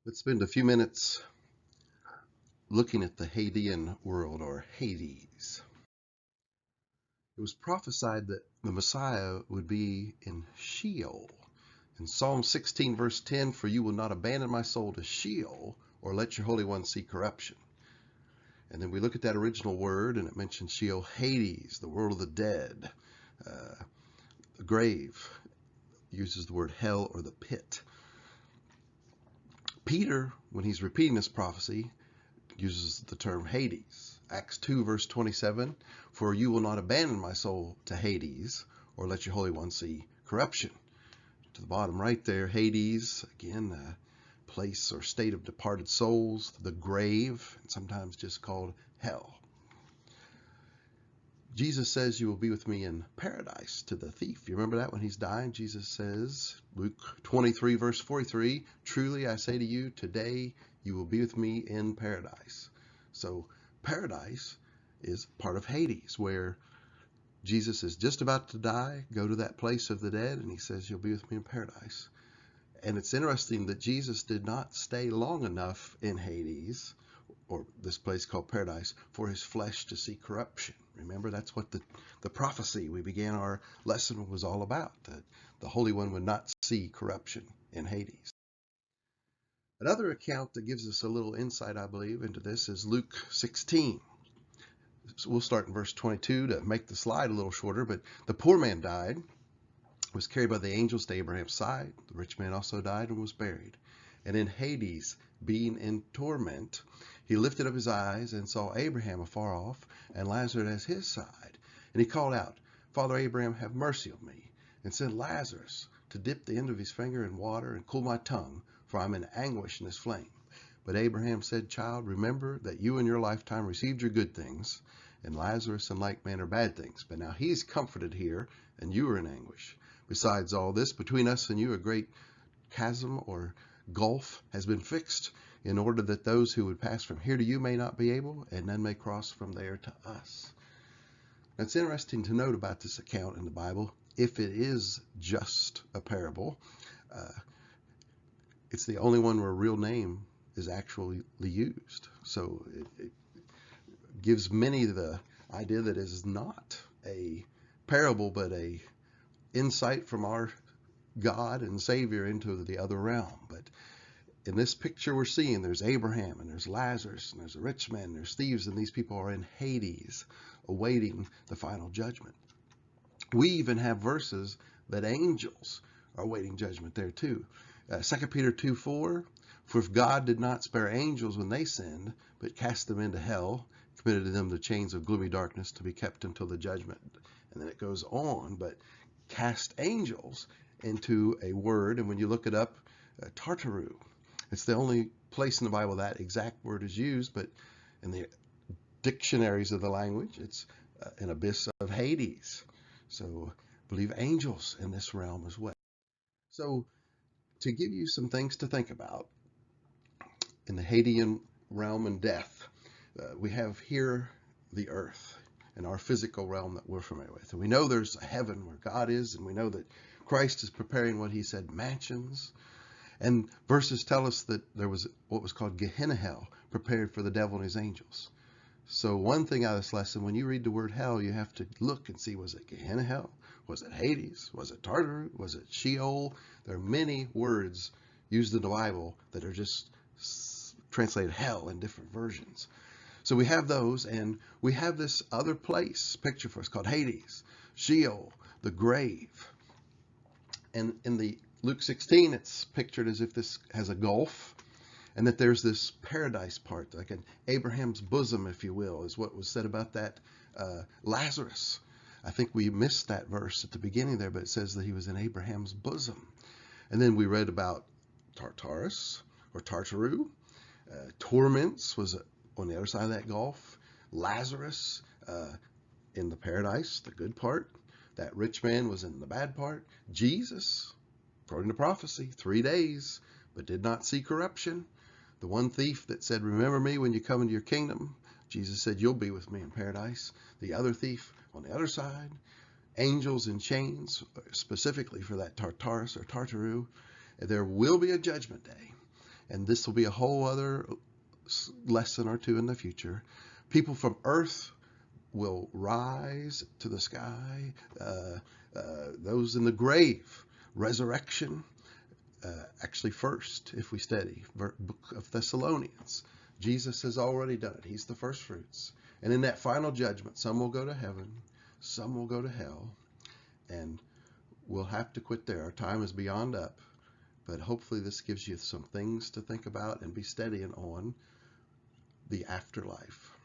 Let's spend a few minutes looking at the Hadean world, or Hades. It was prophesied that the Messiah would be in Sheol. In Psalm 16 verse 10, "For you will not abandon my soul to Sheol, or let your Holy One see corruption." And then we look at that original word, and it mentions Sheol, Hades, the world of the dead. The grave uses the word hell or the pit. Peter, when he's repeating this prophecy, uses the term Hades. Acts 2 verse 27, "For you will not abandon my soul to Hades, or let your Holy One see corruption." To the bottom right there, Hades, again, a place or state of departed souls, the grave, and sometimes just called hell. Jesus says, "You will be with me in paradise," to the thief. You remember that when he's dying? Jesus says, Luke 23 verse 43, "Truly I say to you, today you will be with me in paradise." So paradise is part of Hades, where Jesus is just about to die, go to that place of the dead, and he says, "You'll be with me in paradise." And it's interesting that Jesus did not stay long enough in Hades, or this place called paradise, for his flesh to see corruption. Remember, that's what the prophecy we began our lesson was all about, that the Holy One would not see corruption in Hades. Another account that gives us a little insight, I believe, into this is Luke 16. So we'll start in verse 22 to make the slide a little shorter, but the poor man died, was carried by the angels to Abraham's side. The rich man also died and was buried. And in Hades, being in torment, he lifted up his eyes and saw Abraham afar off and Lazarus at his side. And he called out, "Father Abraham, have mercy on me, and send Lazarus to dip the end of his finger in water and cool my tongue, for I am in anguish in this flame." But Abraham said, "Child, remember that you in your lifetime received your good things, and Lazarus in like manner bad things. But now he is comforted here, and you are in anguish. Besides all this, between us and you a great chasm or gulf has been fixed, in order that those who would pass from here to you may not be able, and none may cross from there to us." Now, it's interesting to note about this account in the Bible. If it is just a parable, it's the only one where a real name is actually used. So it gives many the idea that it is not a parable, but a insight from our God and Savior into the other realm. But in this picture we're seeing, there's Abraham, and there's Lazarus, and there's a rich man, and there's thieves, and these people are in Hades awaiting the final judgment. We even have verses that angels are awaiting judgment there too. 2 Peter 2:4, "For if God did not spare angels when they sinned, but cast them into hell, committed to them the chains of gloomy darkness to be kept until the judgment." And then it goes on, but cast angels into a word, and when you look it up, tartaru. It's the only place in the Bible that exact word is used, but in the dictionaries of the language, it's an abyss of Hades. So I believe angels in this realm as well. So to give you some things to think about in the Hadean realm and death, we have here the earth and our physical realm that we're familiar with. And we know there's a heaven where God is, and we know that Christ is preparing what he said, mansions. And verses tell us that there was what was called Gehenna hell, prepared for the devil and his angels. So one thing out of this lesson, when you read the word hell, you have to look and see, was it Gehenna hell? Was it Hades? Was it Tartarus? Was it Sheol? There are many words used in the Bible that are just translated hell in different versions. So we have those, and we have this other place picture for us called Hades, Sheol, the grave. And in the Luke 16, it's pictured as if this has a gulf, and that there's this paradise part, like an Abraham's bosom, if you will, is what was said about that Lazarus. I think we missed that verse at the beginning there, but it says that he was in Abraham's bosom. And then we read about Tartarus, or Tartaru. Torments was on the other side of that gulf. Lazarus in the paradise, the good part. That rich man was in the bad part. Jesus, according to prophecy, 3 days, but did not see corruption. The one thief that said, "Remember me when you come into your kingdom," Jesus said, "You'll be with me in paradise." The other thief on the other side. Angels in chains, specifically for that Tartarus or Tartaru. There will be a judgment day. And this will be a whole other lesson or two in the future. People from earth will rise to the sky. Those in the grave, resurrection, actually first, if we study book of Thessalonians. Jesus has already done it. He's the first fruits. And in that final judgment, some will go to heaven, some will go to hell, and we'll have to quit there. Our time is beyond up, but hopefully this gives you some things to think about and be studying on the afterlife.